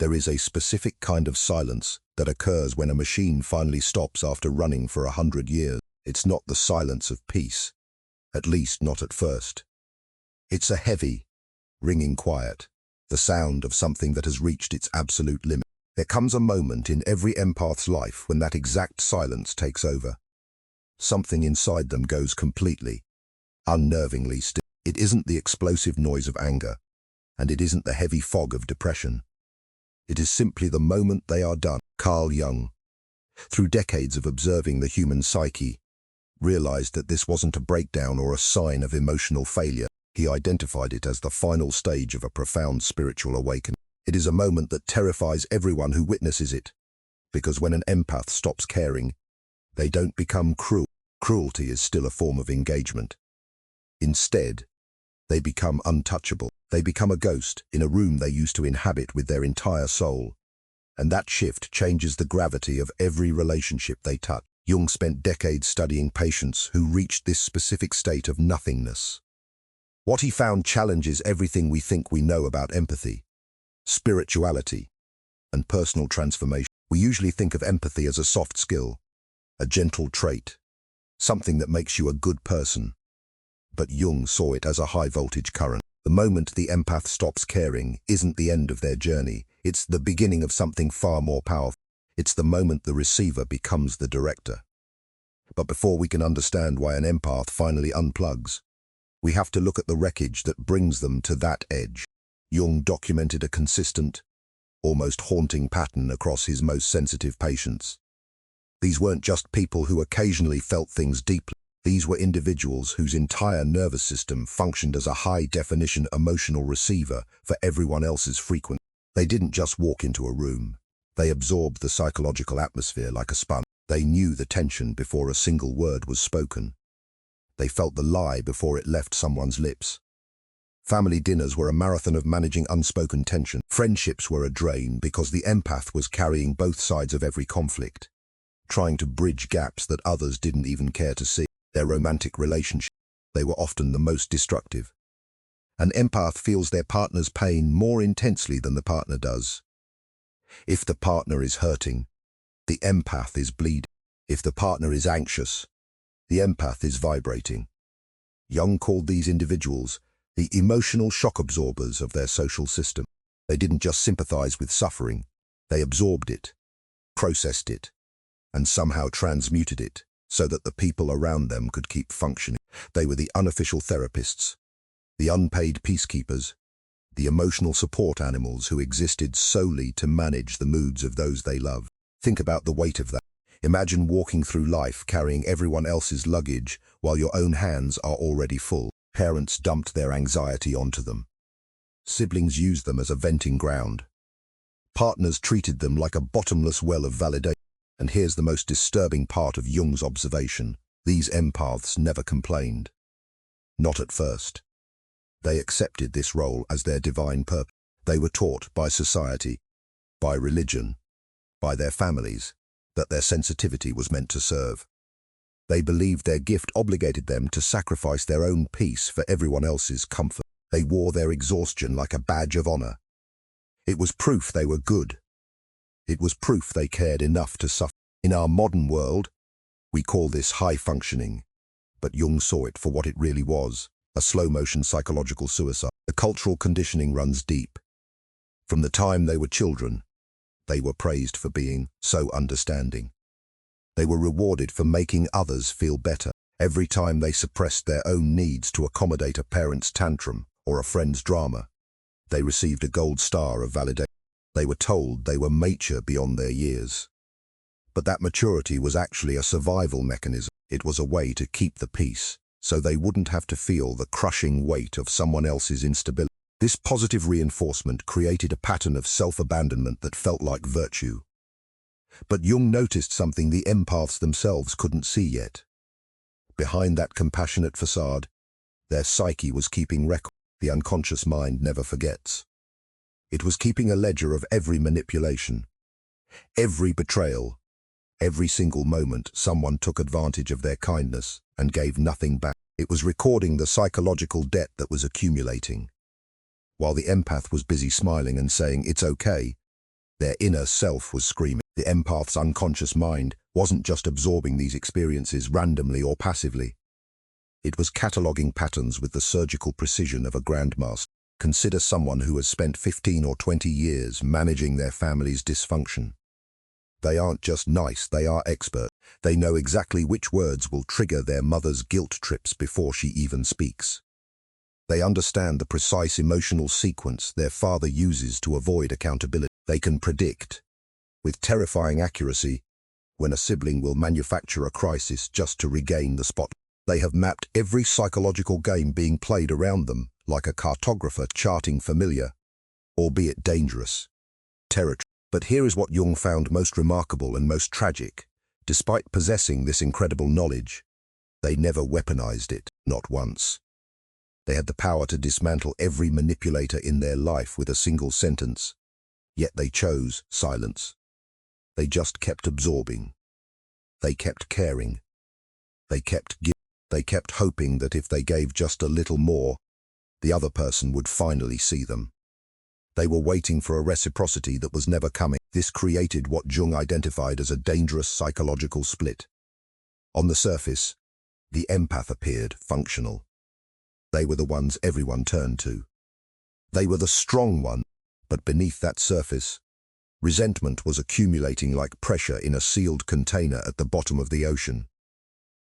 There is a specific kind of silence that occurs when a machine finally stops after running for 100 years. It's not the silence of peace, at least not at first. It's a heavy, ringing quiet, the sound of something that has reached its absolute limit. There comes a moment in every empath's life when that exact silence takes over. Something inside them goes completely, unnervingly still. It isn't the explosive noise of anger, and it isn't the heavy fog of depression. It is simply the moment they are done. Carl Jung, through decades of observing the human psyche, realized that this wasn't a breakdown or a sign of emotional failure. He identified it as the final stage of a profound spiritual awakening. It is a moment that terrifies everyone who witnesses it, because when an empath stops caring, they don't become cruel. Cruelty is still a form of engagement. Instead, they become untouchable. They become a ghost in a room they used to inhabit with their entire soul. And that shift changes the gravity of every relationship they touch. Jung spent decades studying patients who reached this specific state of nothingness. What he found challenges everything we think we know about empathy, spirituality, and personal transformation. We usually think of empathy as a soft skill, a gentle trait, something that makes you a good person. But Jung saw it as a high-voltage current. The moment the empath stops caring isn't the end of their journey. It's the beginning of something far more powerful. It's the moment the receiver becomes the director. But before we can understand why an empath finally unplugs, we have to look at the wreckage that brings them to that edge. Jung documented a consistent, almost haunting pattern across his most sensitive patients. These weren't just people who occasionally felt things deeply. These were individuals whose entire nervous system functioned as a high-definition emotional receiver for everyone else's frequency. They didn't just walk into a room. They absorbed the psychological atmosphere like a sponge. They knew the tension before a single word was spoken. They felt the lie before it left someone's lips. Family dinners were a marathon of managing unspoken tension. Friendships were a drain because the empath was carrying both sides of every conflict, trying to bridge gaps that others didn't even care to see. Their romantic relationships, they were often the most destructive. An empath feels their partner's pain more intensely than the partner does. If the partner is hurting, the empath is bleeding. If the partner is anxious, the empath is vibrating. Jung called these individuals the emotional shock absorbers of their social system. They didn't just sympathize with suffering, they absorbed it, processed it, and somehow transmuted it so that the people around them could keep functioning. They were the unofficial therapists, the unpaid peacekeepers, the emotional support animals who existed solely to manage the moods of those they loved. Think about the weight of that. Imagine walking through life carrying everyone else's luggage while your own hands are already full. Parents dumped their anxiety onto them. Siblings used them as a venting ground. Partners treated them like a bottomless well of validation. And here's the most disturbing part of Jung's observation. These empaths never complained. Not at first. They accepted this role as their divine purpose. They were taught by society, by religion, by their families, that their sensitivity was meant to serve. They believed their gift obligated them to sacrifice their own peace for everyone else's comfort. They wore their exhaustion like a badge of honor. It was proof they were good. It was proof they cared enough to suffer. In our modern world, we call this high functioning, but Jung saw it for what it really was, a slow-motion psychological suicide. The cultural conditioning runs deep. From the time they were children, they were praised for being so understanding. They were rewarded for making others feel better. Every time they suppressed their own needs to accommodate a parent's tantrum or a friend's drama, they received a gold star of validation. They were told they were mature beyond their years. But that maturity was actually a survival mechanism. It was a way to keep the peace, so they wouldn't have to feel the crushing weight of someone else's instability. This positive reinforcement created a pattern of self-abandonment that felt like virtue. But Jung noticed something the empaths themselves couldn't see yet. Behind that compassionate facade, their psyche was keeping record. The unconscious mind never forgets. It was keeping a ledger of every manipulation, every betrayal, every single moment someone took advantage of their kindness and gave nothing back. It was recording the psychological debt that was accumulating. While the empath was busy smiling and saying, "It's okay," Their inner self was screaming. The empath's unconscious mind wasn't just absorbing these experiences randomly or passively. It was cataloguing patterns with the surgical precision of a grandmaster. Consider someone who has spent 15 or 20 years managing their family's dysfunction. They aren't just nice, they are expert. They know exactly which words will trigger their mother's guilt trips before she even speaks. They understand the precise emotional sequence their father uses to avoid accountability. They can predict, with terrifying accuracy, when a sibling will manufacture a crisis just to regain the spot. They have mapped every psychological game being played around them, like a cartographer charting familiar, albeit dangerous, territory. But here is what Jung found most remarkable and most tragic. Despite possessing this incredible knowledge, they never weaponized it, not once. They had the power to dismantle every manipulator in their life with a single sentence, yet they chose silence. They just kept absorbing. They kept caring. They kept giving. They kept hoping that if they gave just a little more, the other person would finally see them. They were waiting for a reciprocity that was never coming. This created what Jung identified as a dangerous psychological split. On the surface, the empath appeared functional. They were the ones everyone turned to. They were the strong one, but beneath that surface, resentment was accumulating like pressure in a sealed container at the bottom of the ocean.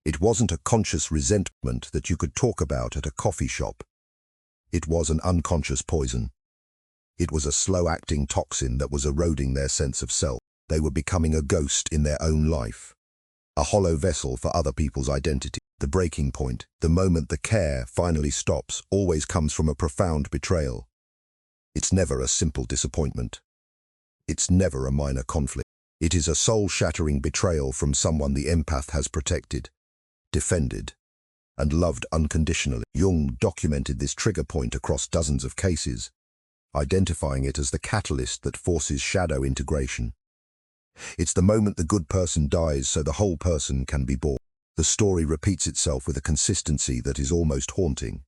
It wasn't a conscious resentment that you could talk about at a coffee shop. It was an unconscious poison. It was a slow-acting toxin that was eroding their sense of self. They were becoming a ghost in their own life, a hollow vessel for other people's identity. The breaking point, the moment the care finally stops, always comes from a profound betrayal. It's never a simple disappointment. It's never a minor conflict. It is a soul-shattering betrayal from someone the empath has protected, defended, and loved unconditionally. Jung documented this trigger point across dozens of cases, identifying it as the catalyst that forces shadow integration. It's the moment the good person dies so the whole person can be born. The story repeats itself with a consistency that is almost haunting.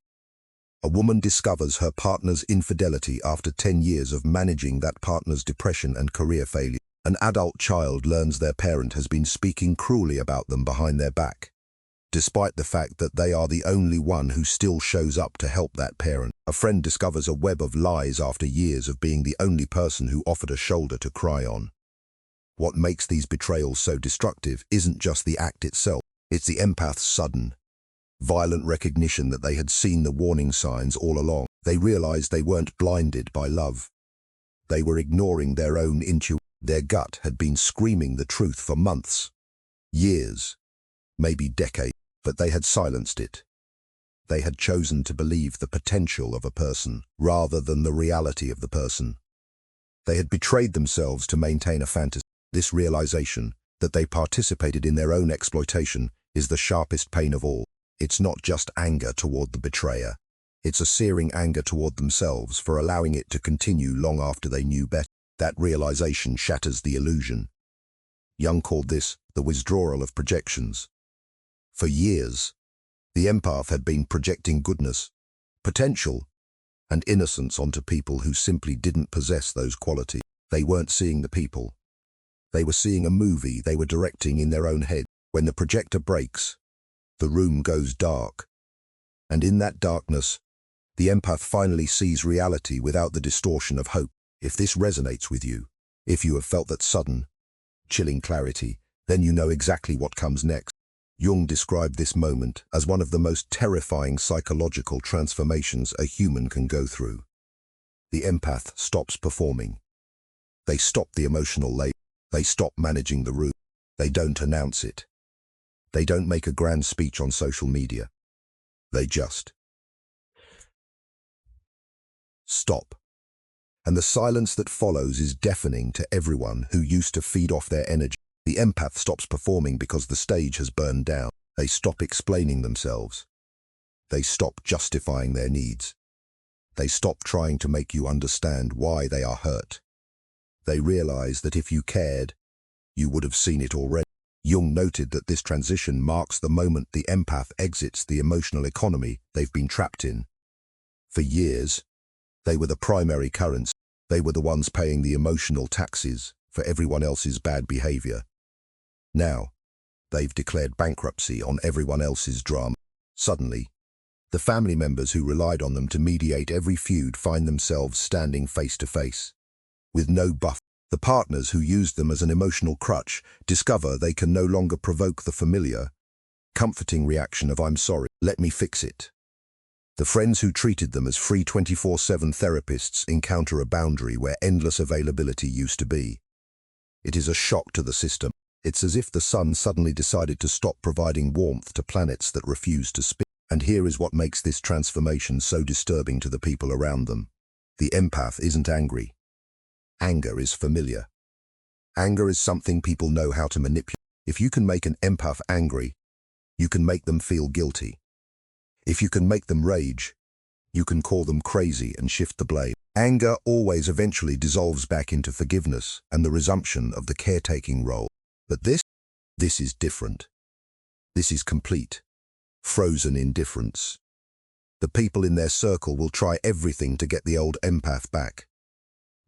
A woman discovers her partner's infidelity after 10 years of managing that partner's depression and career failure. An adult child learns their parent has been speaking cruelly about them behind their back, despite the fact that they are the only one who still shows up to help that parent. A friend discovers a web of lies after years of being the only person who offered a shoulder to cry on. What makes these betrayals so destructive isn't just the act itself, it's the empath's sudden, violent recognition that they had seen the warning signs all along. They realized they weren't blinded by love. They were ignoring their own intuition. Their gut had been screaming the truth for months, years, maybe decades, but they had silenced it. They had chosen to believe the potential of a person rather than the reality of the person. They had betrayed themselves to maintain a fantasy. This realization that they participated in their own exploitation is the sharpest pain of all. It's not just anger toward the betrayer. It's a searing anger toward themselves for allowing it to continue long after they knew better. That realization shatters the illusion. Jung called this the withdrawal of projections. For years, the empath had been projecting goodness, potential, and innocence onto people who simply didn't possess those qualities. They weren't seeing the people. They were seeing a movie they were directing in their own head. When the projector breaks, the room goes dark. And in that darkness, the empath finally sees reality without the distortion of hope. If this resonates with you, if you have felt that sudden, chilling clarity, then you know exactly what comes next. Jung described this moment as one of the most terrifying psychological transformations a human can go through. The empath stops performing. They stop the emotional labor. They stop managing the room. They don't announce it. They don't make a grand speech on social media. They just stop. And the silence that follows is deafening to everyone who used to feed off their energy. The empath stops performing because the stage has burned down. They stop explaining themselves. They stop justifying their needs. They stop trying to make you understand why they are hurt. They realize that if you cared, you would have seen it already. Jung noted that this transition marks the moment the empath exits the emotional economy they've been trapped in. For years, they were the primary currency, They were the ones paying the emotional taxes for everyone else's bad behavior. Now, they've declared bankruptcy on everyone else's drama. Suddenly, the family members who relied on them to mediate every feud find themselves standing face to face. With no buffer, the partners who used them as an emotional crutch discover they can no longer provoke the familiar, comforting reaction of "I'm sorry, let me fix it." The friends who treated them as free 24/7 therapists encounter a boundary where endless availability used to be. It is a shock to the system. It's as if the sun suddenly decided to stop providing warmth to planets that refuse to spin. And here is what makes this transformation so disturbing to the people around them. The empath isn't angry. Anger is familiar. Anger is something people know how to manipulate. If you can make an empath angry, you can make them feel guilty. If you can make them rage, you can call them crazy and shift the blame. Anger always eventually dissolves back into forgiveness and the resumption of the caretaking role. But this is different. This is complete, frozen indifference. The people in their circle will try everything to get the old empath back.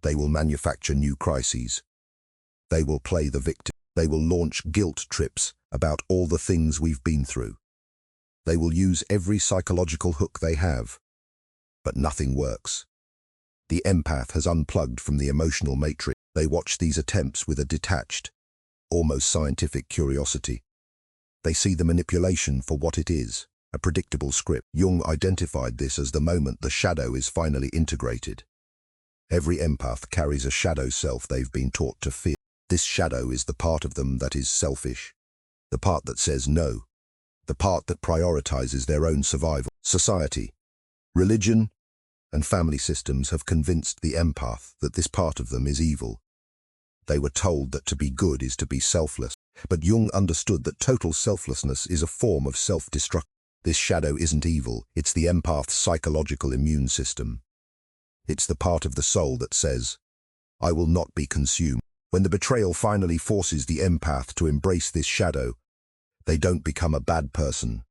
They will manufacture new crises. They will play the victim. They will launch guilt trips about all the things we've been through. They will use every psychological hook they have. But nothing works. The empath has unplugged from the emotional matrix. They watch these attempts with a detached, almost scientific curiosity. They see the manipulation for what it is, a predictable script. Jung identified this as the moment the shadow is finally integrated. Every empath carries a shadow self they've been taught to fear. This shadow is the part of them that is selfish, the part that says no, the part that prioritizes their own survival. Society, religion, and family systems have convinced the empath that this part of them is evil. They were told that to be good is to be selfless, but Jung understood that total selflessness is a form of self-destruction. This shadow isn't evil, it's the empath's psychological immune system. It's the part of the soul that says, "I will not be consumed." When the betrayal finally forces the empath to embrace this shadow, they don't become a bad person.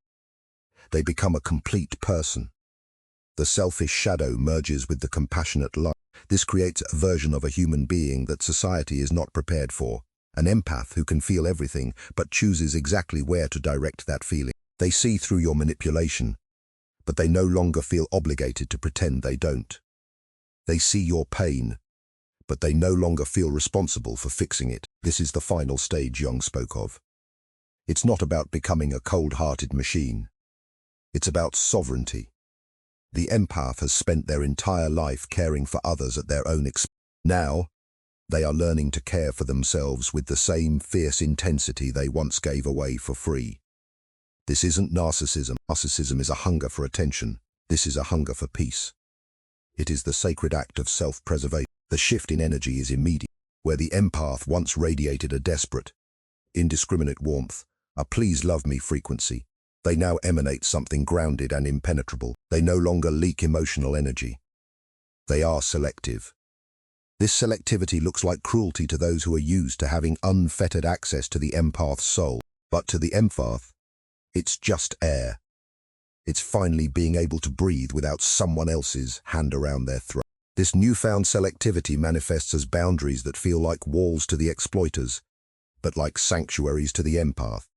They become a complete person. The selfish shadow merges with the compassionate light. This creates a version of a human being that society is not prepared for. An empath who can feel everything but chooses exactly where to direct that feeling. They see through your manipulation, but they no longer feel obligated to pretend they don't. They see your pain, but they no longer feel responsible for fixing it. This is the final stage Jung spoke of. It's not about becoming a cold-hearted machine. It's about sovereignty. The empath has spent their entire life caring for others at their own expense. Now, they are learning to care for themselves with the same fierce intensity they once gave away for free. This isn't narcissism. Narcissism is a hunger for attention. This is a hunger for peace. It is the sacred act of self-preservation. The shift in energy is immediate. Where the empath once radiated a desperate, indiscriminate warmth, a "please love me" frequency, they now emanate something grounded and impenetrable. They no longer leak emotional energy. They are selective. This selectivity looks like cruelty to those who are used to having unfettered access to the empath's soul. But to the empath, it's just air. It's finally being able to breathe without someone else's hand around their throat. This newfound selectivity manifests as boundaries that feel like walls to the exploiters, but like sanctuaries to the empath.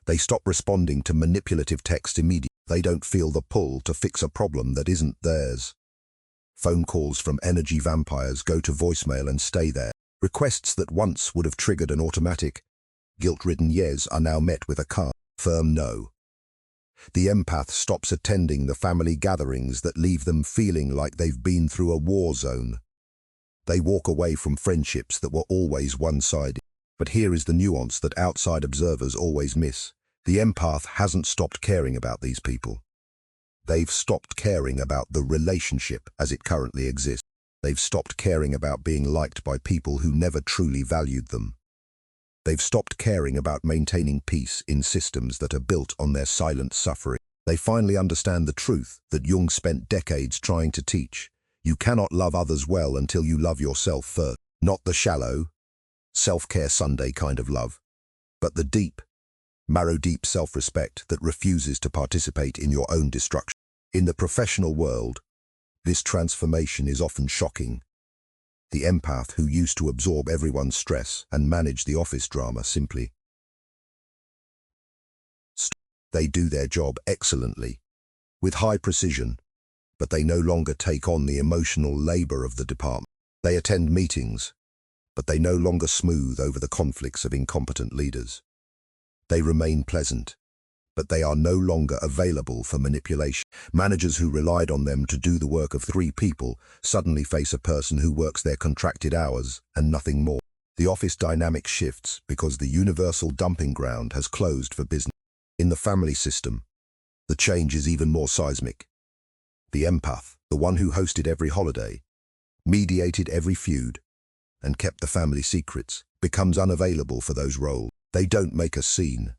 They stop responding to manipulative text immediately. They don't feel the pull to fix a problem that isn't theirs. Phone calls from energy vampires go to voicemail and stay there. Requests that once would have triggered an automatic, guilt-ridden yes are now met with a calm, firm no. The empath stops attending the family gatherings that leave them feeling like they've been through a war zone. They walk away from friendships that were always one-sided. But here is the nuance that outside observers always miss. The empath hasn't stopped caring about these people. They've stopped caring about the relationship as it currently exists. They've stopped caring about being liked by people who never truly valued them. They've stopped caring about maintaining peace in systems that are built on their silent suffering. They finally understand the truth that Jung spent decades trying to teach. You cannot love others well until you love yourself first. Not the shallow, self-care Sunday kind of love, but the deep, marrow-deep self-respect that refuses to participate in your own destruction. In the professional world, this transformation is often shocking. The empath who used to absorb everyone's stress and manage the office drama simply stopped. They do their job excellently, with high precision, but they no longer take on the emotional labor of the department. They attend meetings, but they no longer smooth over the conflicts of incompetent leaders. They remain pleasant, but they are no longer available for manipulation. Managers who relied on them to do the work of 3 people suddenly face a person who works their contracted hours and nothing more. The office dynamic shifts because the universal dumping ground has closed for business. In the family system, the change is even more seismic. The empath, the one who hosted every holiday, mediated every feud, and kept the family secrets, becomes unavailable for those roles. They don't make a scene.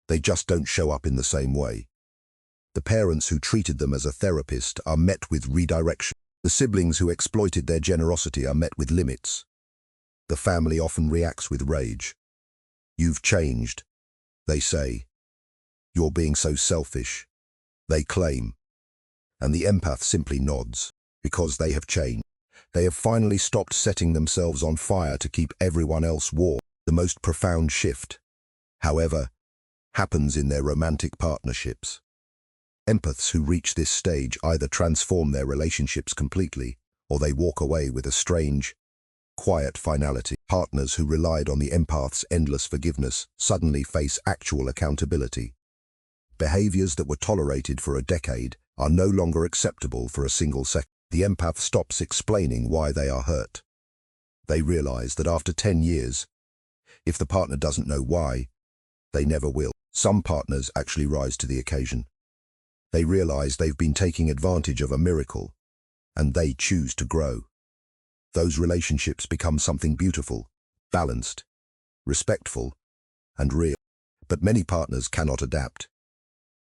They just don't show up in the same way. The parents who treated them as a therapist are met with redirection. The siblings who exploited their generosity are met with limits. The family often reacts with rage. "You've changed," they say. "You're being so selfish," they claim. And the empath simply nods, because they have changed. They have finally stopped setting themselves on fire to keep everyone else warm. The most profound shift, however, happens in their romantic partnerships. Empaths who reach this stage either transform their relationships completely, or they walk away with a strange, quiet finality. Partners who relied on the empath's endless forgiveness suddenly face actual accountability. Behaviors that were tolerated for a decade are no longer acceptable for a single second. The empath stops explaining why they are hurt. They realize that after 10 years, if the partner doesn't know why, they never will. Some partners actually rise to the occasion. They realize they've been taking advantage of a miracle, and they choose to grow. Those relationships become something beautiful, balanced, respectful, and real. But many partners cannot adapt.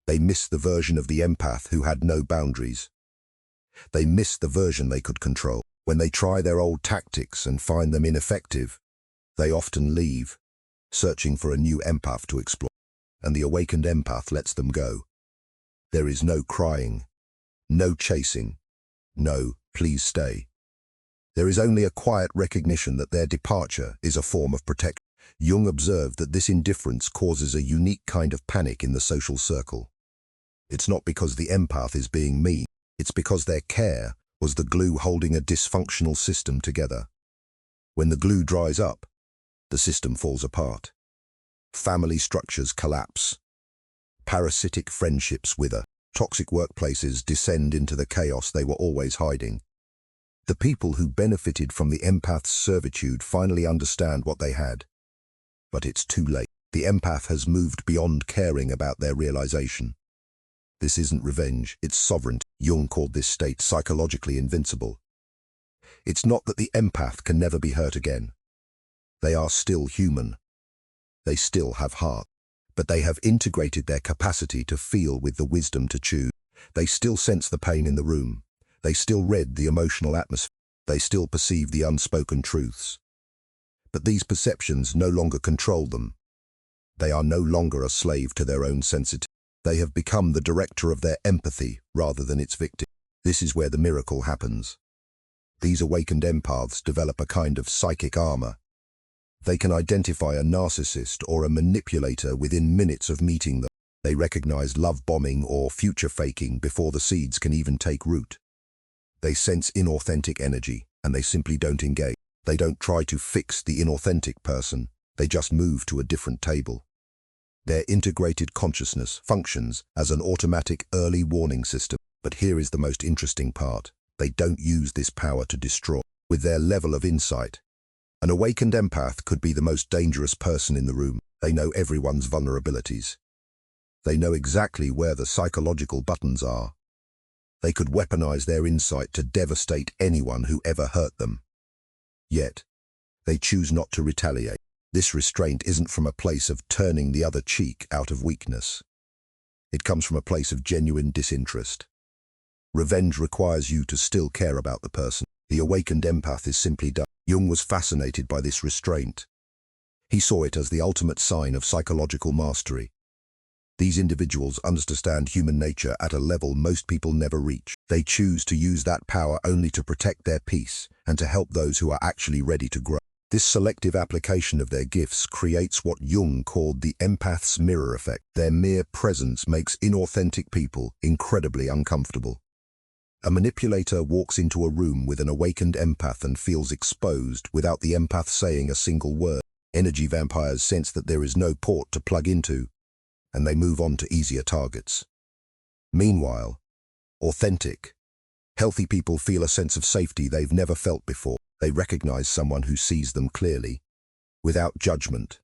They miss the version of the empath who had no boundaries. They miss the version they could control. When they try their old tactics and find them ineffective, they often leave, searching for a new empath to explore. And the awakened empath lets them go. There is no crying, no chasing, no, please stay. There is only a quiet recognition that their departure is a form of protection. Jung observed that this indifference causes a unique kind of panic in the social circle. It's not because the empath is being mean, it's because their care was the glue holding a dysfunctional system together. When the glue dries up, the system falls apart. Family structures collapse. Parasitic friendships wither. Toxic workplaces descend into the chaos they were always hiding. The people who benefited from the empath's servitude finally understand what they had. But it's too late. The empath has moved beyond caring about their realization. This isn't revenge, it's sovereignty. Jung called this state psychologically invincible. It's not that the empath can never be hurt again. They are still human. They still have heart. But they have integrated their capacity to feel with the wisdom to choose. They still sense the pain in the room. They still read the emotional atmosphere. They still perceive the unspoken truths. But these perceptions no longer control them. They are no longer a slave to their own sensitivity. They have become the director of their empathy rather than its victim. This is where the miracle happens. These awakened empaths develop a kind of psychic armor. They can identify a narcissist or a manipulator within minutes of meeting them. They recognize love bombing or future faking before the seeds can even take root. They sense inauthentic energy, and they simply don't engage. They don't try to fix the inauthentic person. They just move to a different table. Their integrated consciousness functions as an automatic early warning system. But here is the most interesting part. They don't use this power to destroy. With their level of insight, an awakened empath could be the most dangerous person in the room. They know everyone's vulnerabilities. They know exactly where the psychological buttons are. They could weaponize their insight to devastate anyone who ever hurt them. Yet, they choose not to retaliate. This restraint isn't from a place of turning the other cheek out of weakness. It comes from a place of genuine disinterest. Revenge requires you to still care about the person. The awakened empath is simply done. Jung was fascinated by this restraint. He saw it as the ultimate sign of psychological mastery. These individuals understand human nature at a level most people never reach. They choose to use that power only to protect their peace and to help those who are actually ready to grow. This selective application of their gifts creates what Jung called the empath's mirror effect. Their mere presence makes inauthentic people incredibly uncomfortable. A manipulator walks into a room with an awakened empath and feels exposed without the empath saying a single word. Energy vampires sense that there is no port to plug into, and they move on to easier targets. Meanwhile, authentic, healthy people feel a sense of safety they've never felt before. They recognize someone who sees them clearly, without judgment,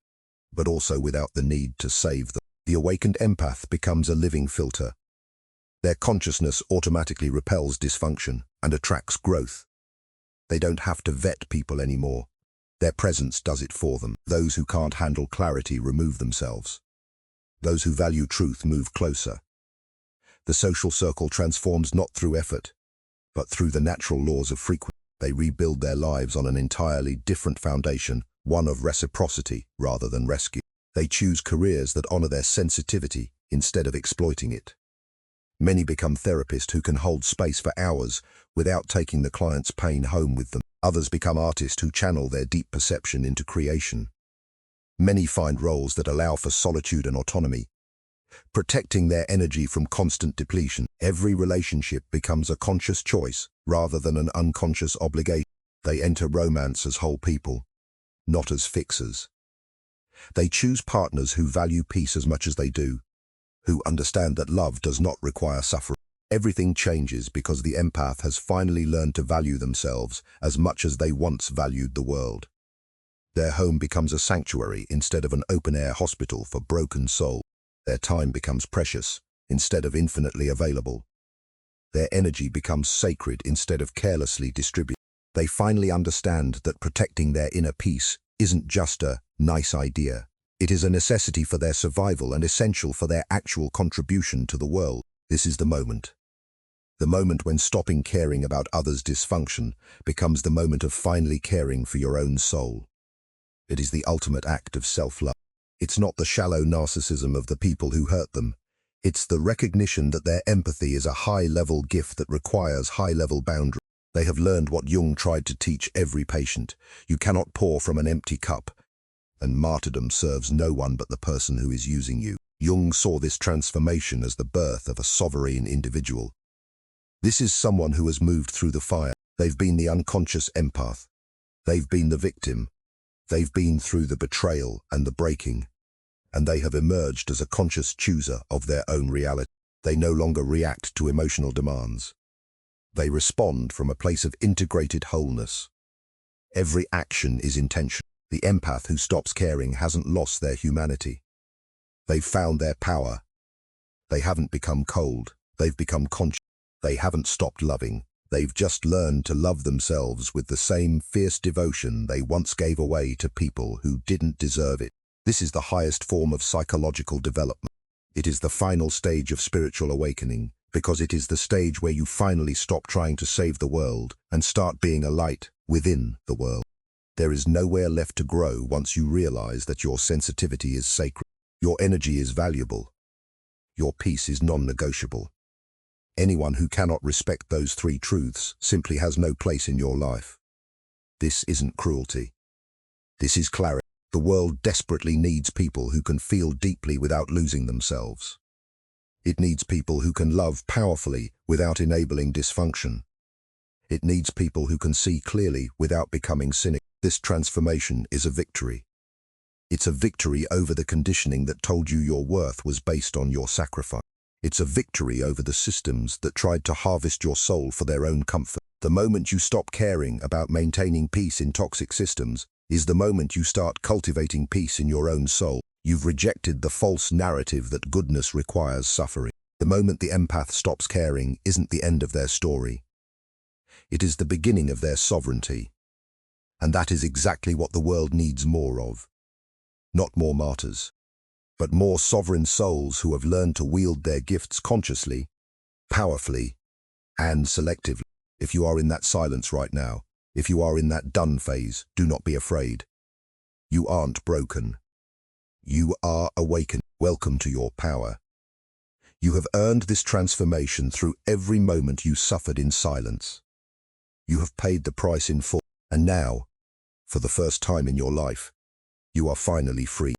but also without the need to save them. The awakened empath becomes a living filter. Their consciousness automatically repels dysfunction and attracts growth. They don't have to vet people anymore. Their presence does it for them. Those who can't handle clarity remove themselves. Those who value truth move closer. The social circle transforms not through effort, but through the natural laws of frequency. They rebuild their lives on an entirely different foundation, one of reciprocity rather than rescue. They choose careers that honor their sensitivity instead of exploiting it. Many become therapists who can hold space for hours without taking the client's pain home with them. Others become artists who channel their deep perception into creation. Many find roles that allow for solitude and autonomy, protecting their energy from constant depletion. Every relationship becomes a conscious choice rather than an unconscious obligation. They enter romance as whole people, not as fixers. They choose partners who value peace as much as they do, who understand that love does not require suffering. Everything changes because the empath has finally learned to value themselves as much as they once valued the world. Their home becomes a sanctuary instead of an open-air hospital for broken souls. Their time becomes precious instead of infinitely available. Their energy becomes sacred instead of carelessly distributed. They finally understand that protecting their inner peace isn't just a nice idea. It is a necessity for their survival and essential for their actual contribution to the world. This is the moment. The moment when stopping caring about others' dysfunction becomes the moment of finally caring for your own soul. It is the ultimate act of self-love. It's not the shallow narcissism of the people who hurt them. It's the recognition that their empathy is a high-level gift that requires high-level boundaries. They have learned what Jung tried to teach every patient. You cannot pour from an empty cup, and martyrdom serves no one but the person who is using you. Jung saw this transformation as the birth of a sovereign individual. This is someone who has moved through the fire. They've been the unconscious empath. They've been the victim. They've been through the betrayal and the breaking, and they have emerged as a conscious chooser of their own reality. They no longer react to emotional demands. They respond from a place of integrated wholeness. Every action is intentional. The empath who stops caring hasn't lost their humanity. They've found their power. They haven't become cold. They've become conscious. They haven't stopped loving. They've just learned to love themselves with the same fierce devotion they once gave away to people who didn't deserve it. This is the highest form of psychological development. It is the final stage of spiritual awakening, because it is the stage where you finally stop trying to save the world and start being a light within the world. There is nowhere left to grow once you realize that your sensitivity is sacred. Your energy is valuable. Your peace is non-negotiable. Anyone who cannot respect those three truths simply has no place in your life. This isn't cruelty. This is clarity. The world desperately needs people who can feel deeply without losing themselves. It needs people who can love powerfully without enabling dysfunction. It needs people who can see clearly without becoming cynical. This transformation is a victory. It's a victory over the conditioning that told you your worth was based on your sacrifice. It's a victory over the systems that tried to harvest your soul for their own comfort. The moment you stop caring about maintaining peace in toxic systems is the moment you start cultivating peace in your own soul. You've rejected the false narrative that goodness requires suffering. The moment the empath stops caring isn't the end of their story. It is the beginning of their sovereignty. And that is exactly what the world needs more of. Not more martyrs, but more sovereign souls who have learned to wield their gifts consciously, powerfully, and selectively. If you are in that silence right now, if you are in that done phase, do not be afraid. You aren't broken. You are awakened. Welcome to your power. You have earned this transformation through every moment you suffered in silence. You have paid the price in full, and now, for the first time in your life, you are finally free.